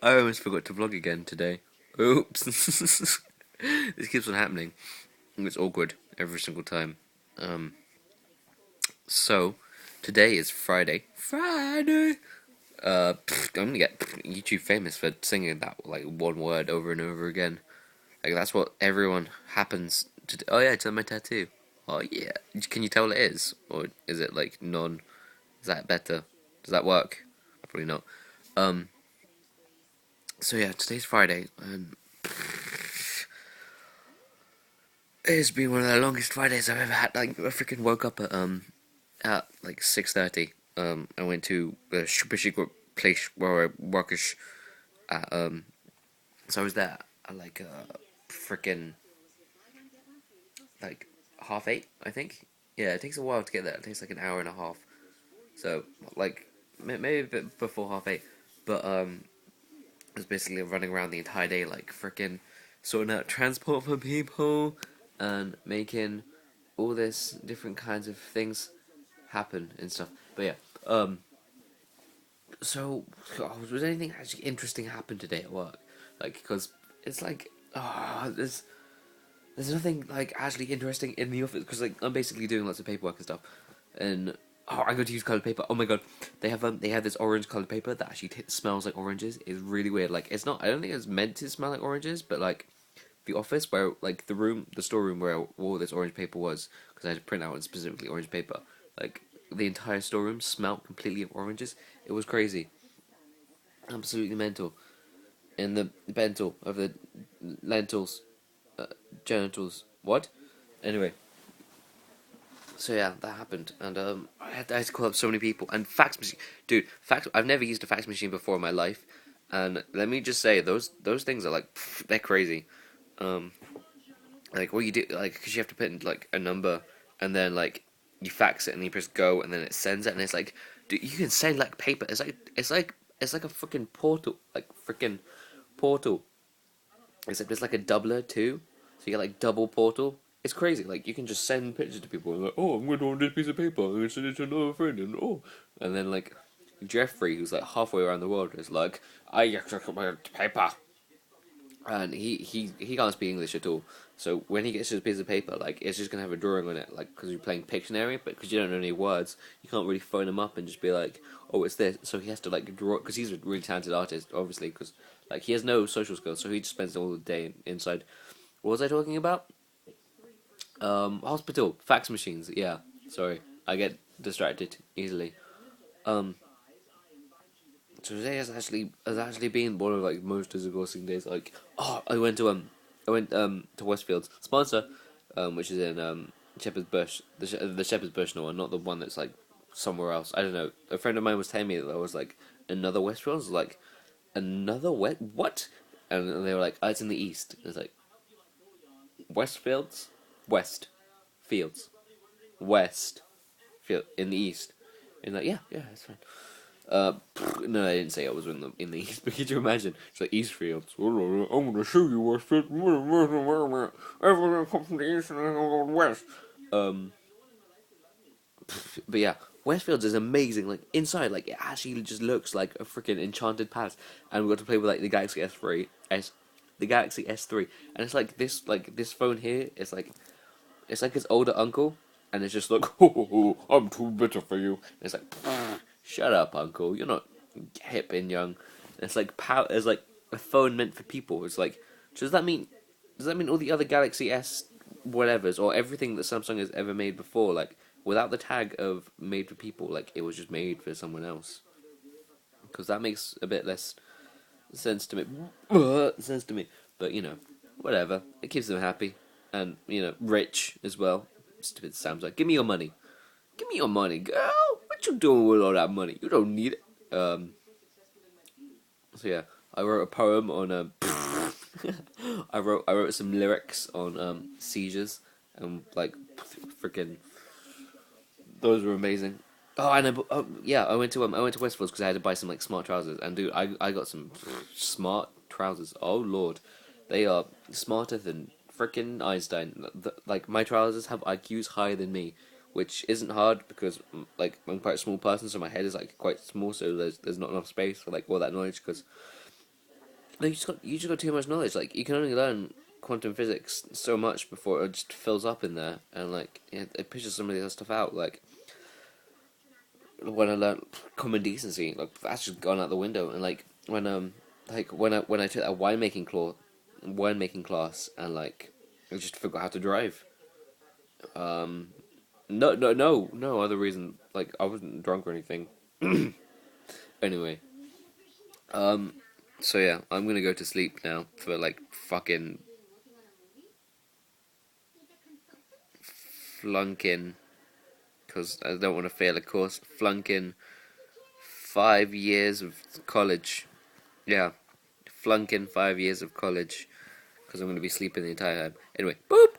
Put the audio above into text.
I almost forgot to vlog again today. Oops. This keeps on happening. It's awkward every single time. Um, so, today is Friday. Friday! I'm gonna get YouTube famous for singing that, like, one word over and over again. Like, that's what everyone happens to do. Oh yeah, it's on my tattoo. Oh yeah. Can you tell what it is? Or is it, like, non... Is that better? Does that work? Probably not. Um, so yeah, today's Friday, and it's been one of the longest Fridays I've ever had. Like, I freaking woke up at like 6:30. I went to the super secret place where I work at. So I was there at like freaking like half eight, I think. Yeah, it takes a while to get there. It takes like an hour and a half. So like maybe a bit before half eight, but I was basically running around the entire day like freaking sorting out transport for people and making all this different kinds of things happen and stuff. But yeah, so was anything actually interesting happen today at work? Like, because it's like, there's nothing like actually interesting in the office because like I'm basically doing lots of paperwork and stuff, and I'm going to use colored paper. Oh my god, they have this orange colored paper that actually smells like oranges. It's really weird. Like it's not. I don't think it's meant to smell like oranges, but like the office where like the storeroom where all this orange paper was, because I had to print out specifically orange paper. Like the entire storeroom smelled completely of oranges. It was crazy, absolutely mental. And the bental of the lentils, uh, genitals. What? Anyway, so yeah, that happened, and I had to call up so many people. And fax machine, dude, fax. I've never used a fax machine before in my life, and let me just say, those things are like they're crazy. Um, like what you do, like because you have to put in like a number, and then like you fax it, and you press go, and then it sends it, and it's like, dude, you can send like paper. It's like a freaking portal, like freaking portal. Except it's like a doubler too, so you get like double portal. It's crazy. Like you can just send pictures to people and like, oh, I'm going to on this piece of paper. I'm going to send it to another friend, and and then like Jeffrey, who's like halfway around the world, is like, I took my paper, and he can't speak English at all. So when he gets his piece of paper, like it's just gonna have a drawing on it, like because you're playing Pictionary, but because you don't know any words, you can't really phone him up and just be like, oh, it's this. So he has to like draw because he's a really talented artist, obviously, because like he has no social skills, so he just spends all the day inside. What was I talking about? Hospital fax machines. Yeah, sorry, I get distracted easily. Um, so today has actually been one of like most disgusting days. Like, I went to Westfield sponsor, which is in Shepherd's Bush, the Shepherd's Bush one, not the one that's like somewhere else. I don't know. A friend of mine was telling me that there was like another Westfield. I was like, another what? And they were like, oh, it's in the east. It's like Westfields, West Fields, West Field in the east. And like, yeah, it's fine. No, I didn't say I was in the east. But could you imagine? It's like Eastfields. I'm gonna show you Westfield. Everyone comes from the east and I go west. Um, but yeah, Westfields is amazing. Like inside, like it actually just looks like a freaking enchanted palace. And we got to play with like the Galaxy the Galaxy S3, and it's like this phone here is like it's like his older uncle, and it's just like, oh, I'm too bitter for you. And it's like, shut up, uncle. You're not hip and young. And it's like It's like a phone meant for people. It's like, does that mean? Does that mean all the other Galaxy S whatevers or everything that Samsung has ever made before, like without the tag of made for people, like it was just made for someone else? Because that makes a bit less sense to me. Sense to me. But whatever. It keeps them happy, and rich as well. Stupid Samsung. Give me your money. Give me your money, girl. What you doing with all that money? You don't need it. So yeah, I wrote a poem on I wrote some lyrics on seizures and like freaking those were amazing. Oh, I know. Yeah, I went to Westfields because I had to buy some like smart trousers, and dude, I got some smart trousers. Oh lord, they are smarter than freaking Einstein. Like my trousers have IQs higher than me, which isn't hard because like I'm quite a small person, so my head is like quite small, so there's not enough space for like all that knowledge. Because No, you just got too much knowledge. Like you can only learn quantum physics so much before it just fills up in there, and like it pushes some of the other stuff out. Like when I learned common decency, like that's just gone out the window. And when I took that winemaking class, and like I just forgot how to drive. No other reason. Like I wasn't drunk or anything. Anyway, so yeah, I'm gonna go to sleep now for like fucking flunking because I don't want to fail a course. Flunking 5 years of college. Yeah, flunking 5 years of college because I'm gonna be sleeping the entire time. Anyway, boop.